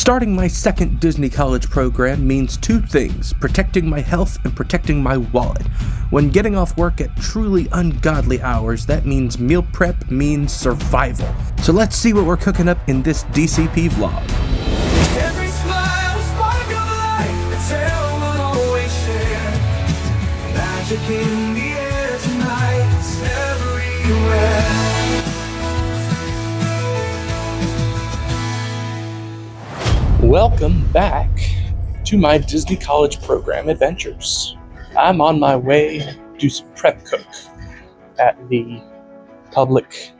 Starting my second Disney college program means two things: protecting my health and protecting my wallet. When getting off work at truly ungodly hours, that means meal prep means survival. So let's see what we're cooking up in this DCP vlog. Every smile, spark of light, a tale we'll always share. Magic in the air tonight, it's everywhere. Welcome back to my Disney College Program adventures. I'm on my way to do some prep cook at the public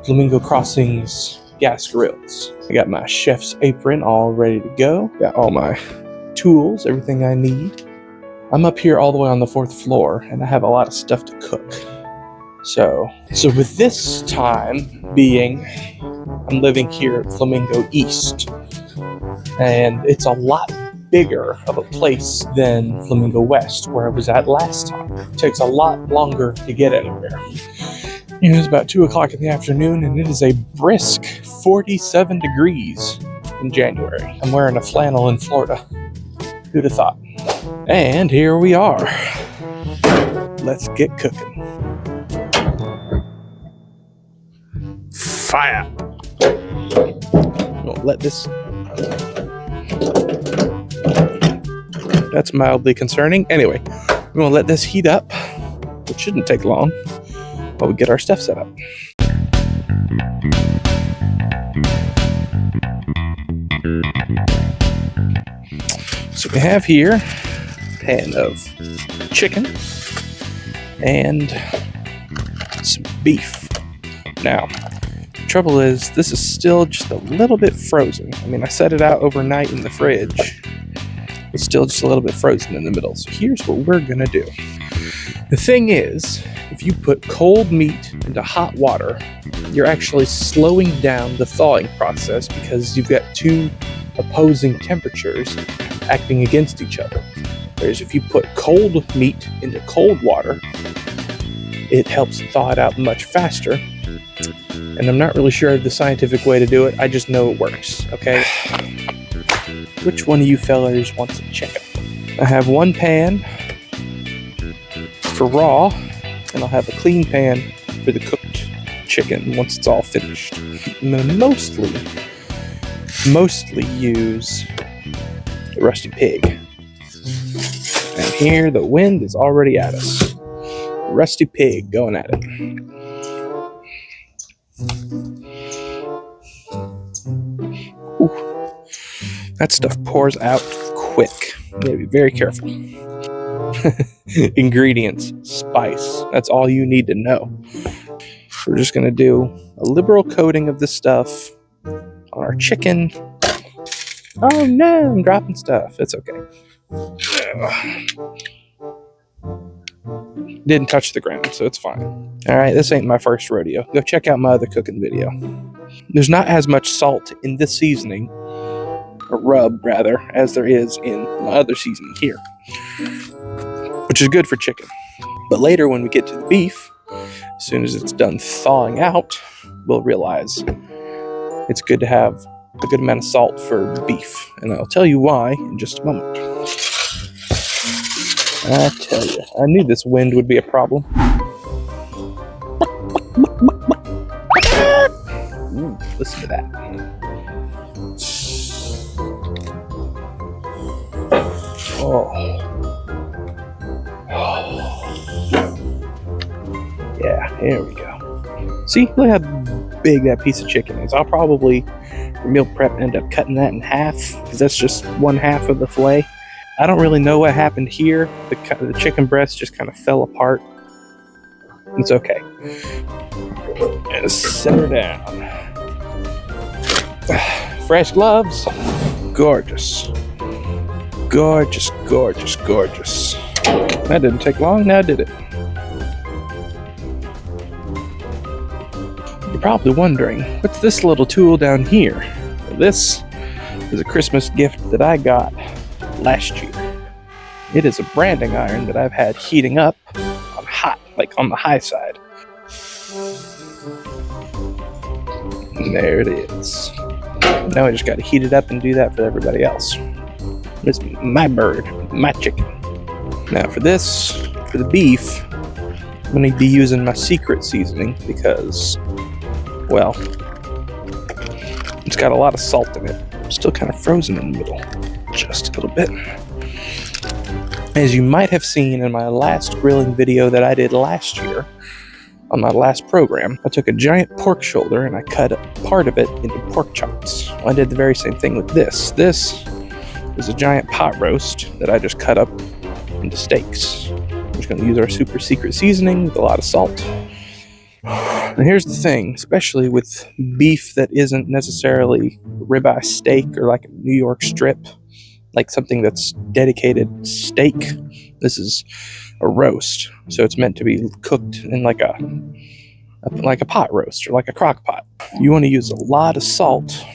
Flamingo Crossings gas grills. I got my chef's apron all ready to go. Got all my tools, everything I need. I'm up here all the way on the 4th floor and I have a lot of stuff to cook. So with this time being, I'm living here at Flamingo East. And it's a lot bigger of a place than Flamingo West, where I was at last time. It takes a lot longer to get anywhere. It's about 2 o'clock in the afternoon, and it is a brisk 47 degrees in January. I'm wearing a flannel in Florida. Who'd have thought? And here we are. Let's get cooking. Fire! We'll let this... That's mildly concerning. Anyway, we're going to let this heat up, which shouldn't take long, while we get our stuff set up. So we have here a pan of chicken and some beef. Now, the trouble is, this is still just a little bit frozen. I mean, I set it out overnight in the fridge. It's still just a little bit frozen in the middle. So here's what we're gonna do. The thing is, if you put cold meat into hot water, you're actually slowing down the thawing process because you've got two opposing temperatures acting against each other. Whereas if you put cold meat into cold water, it helps thaw it out much faster. And I'm not really sure of the scientific way to do it. I just know it works, okay? Which one of you fellers wants some chicken? I have one pan for raw, and I'll have a clean pan for the cooked chicken once it's all finished. I'm gonna mostly use the rusty pig. And here the wind is already at us. Rusty pig going at it. Ooh. That stuff pours out quick. You gotta be very careful. Ingredients, spice. That's all you need to know. We're just gonna do a liberal coating of this stuff on our chicken. Oh no, I'm dropping stuff. It's okay. Didn't touch the ground, so it's fine. Alright, this ain't my first rodeo. Go check out my other cooking video. There's not as much salt in this seasoning, or rub rather, as there is in my other seasoning here, which is good for chicken. But later when we get to the beef, as soon as it's done thawing out, we'll realize it's good to have a good amount of salt for beef, and I'll tell you why in just a moment. I tell you, I knew this wind would be a problem. Ooh, listen to that. Oh. Yeah, here we go. See, look how big that piece of chicken is. I'll probably, for meal prep, end up cutting that in half, because that's just 1/2 of the fillet. I don't really know what happened here. The chicken breast just kind of fell apart. It's okay. And set her down. Fresh gloves. Gorgeous. Gorgeous, gorgeous, gorgeous. That didn't take long, now did it? You're probably wondering, what's this little tool down here? Well, this is a Christmas gift that I got last year. It is a branding iron that I've had heating up on hot, like on the high side. And there it is. Now I just got to heat it up and do that for everybody else. This is my bird, my chicken. Now for this, for the beef, I'm going to be using my secret seasoning because, well, it's got a lot of salt in it. Still kind of frozen in the middle, just a little bit. As you might have seen in my last grilling video that I did last year, on my last program, I took a giant pork shoulder and I cut part of it into pork chops. I did the very same thing with this. This is a giant pot roast that I just cut up into steaks. We're just going to use our super secret seasoning with a lot of salt. And here's the thing, especially with beef that isn't necessarily ribeye steak or like a New York strip, like something that's dedicated steak. This is a roast, so it's meant to be cooked in like a pot roast or like a crock pot. You want to use a lot of salt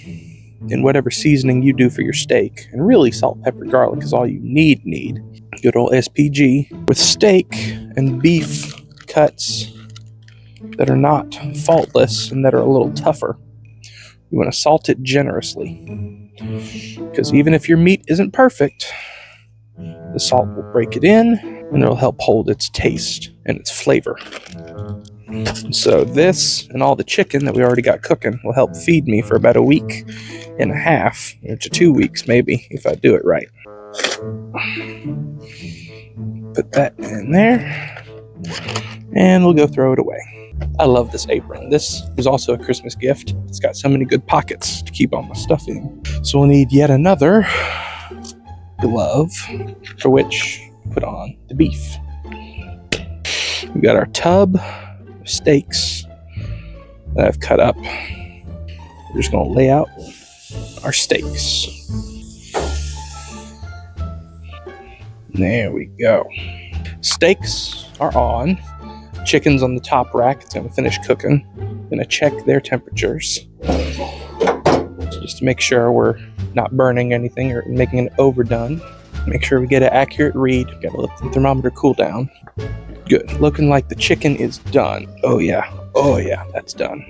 in whatever seasoning you do for your steak, and really salt, pepper, garlic is all you need. Good old SPG. With steak and beef cuts that are not faultless and that are a little tougher, you want to salt it generously, because even if your meat isn't perfect, the salt will break it in and it'll help hold its taste and its flavor. So this and all the chicken that we already got cooking will help feed me for about a week and a half, or to 2 weeks maybe, if I do it right. Put that in there, and we'll go throw it away. I love this apron. This is also a Christmas gift. It's got so many good pockets to keep all my stuff in. So we'll need yet another glove for which to put on the beef. We got our tub of steaks that I've cut up. We're just going to lay out our steaks. There we go. Steaks are on. Chicken's on the top rack. It's going to finish cooking. Going to check their temperatures just to make sure we're not burning anything or making it overdone. Make sure we get an accurate read. Got to let the thermometer cool down. Good. Looking like the chicken is done. Oh yeah, that's done.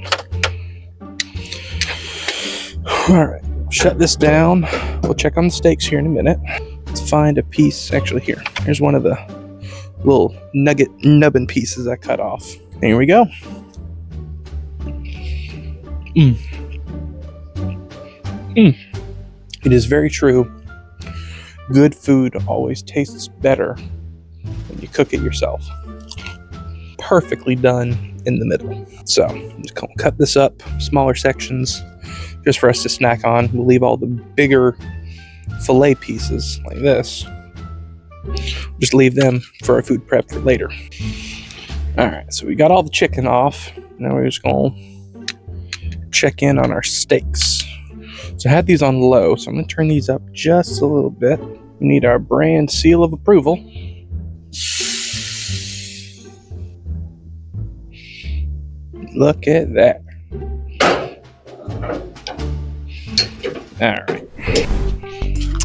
All right, shut this down. We'll check on the steaks here in a minute. Let's find a piece. Actually, here's one of the little nubbin pieces I cut off. Here we go. It is very true. Good food always tastes better when you cook it yourself. Perfectly done in the middle. So I'm just going to cut this up, smaller sections, just for us to snack on. We'll leave all the bigger fillet pieces like this. Just leave them for our food prep for later. All right, so we got all the chicken off. Now we're just going to check in on our steaks. So I had these on low, so I'm going to turn these up just a little bit. We need our brand seal of approval. Look at that.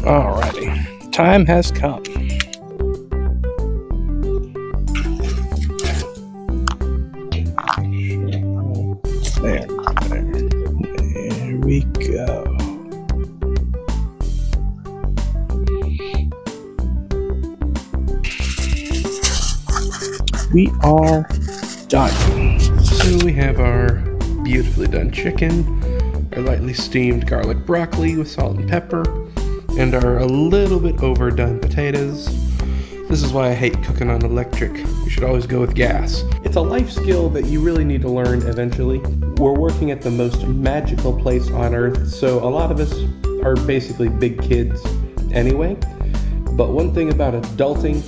Alrighty. Time has come. There we go. We are done. So we have our beautifully done chicken, our lightly steamed garlic broccoli with salt and pepper, and our a little bit overdone potatoes. This is why I hate cooking on electric. You should always go with gas. It's a life skill that you really need to learn eventually. We're working at the most magical place on earth, so a lot of us are basically big kids anyway. But one thing about adulting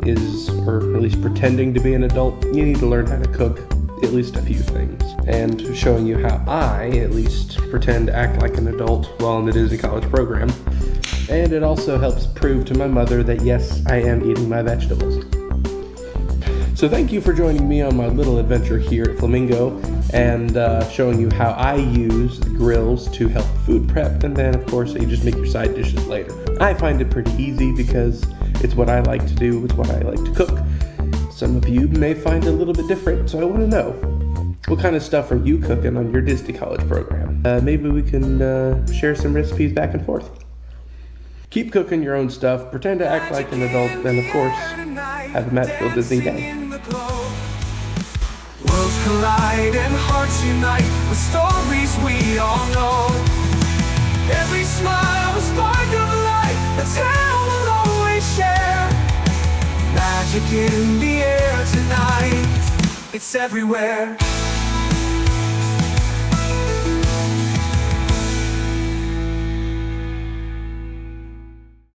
is, or at least pretending to be an adult, you need to learn how to cook at least a few things. And showing you how I, at least, pretend to act like an adult while in the Disney College program. And it also helps prove to my mother that yes, I am eating my vegetables. So thank you for joining me on my little adventure here at Flamingo and showing you how I use the grills to help food prep, and then of course you just make your side dishes later. I find it pretty easy because it's what I like to do, it's what I like to cook. Some of you may find it a little bit different, so I want to know, what kind of stuff are you cooking on your Disney College program? maybe we can share some recipes back and forth. Keep cooking your own stuff, pretend to act like an adult, and of course, have a magical Disney day. Worlds collide and hearts unite with stories we all know. Every smile, a spark of light, a tale we'll always share. Magic in the air tonight, it's everywhere.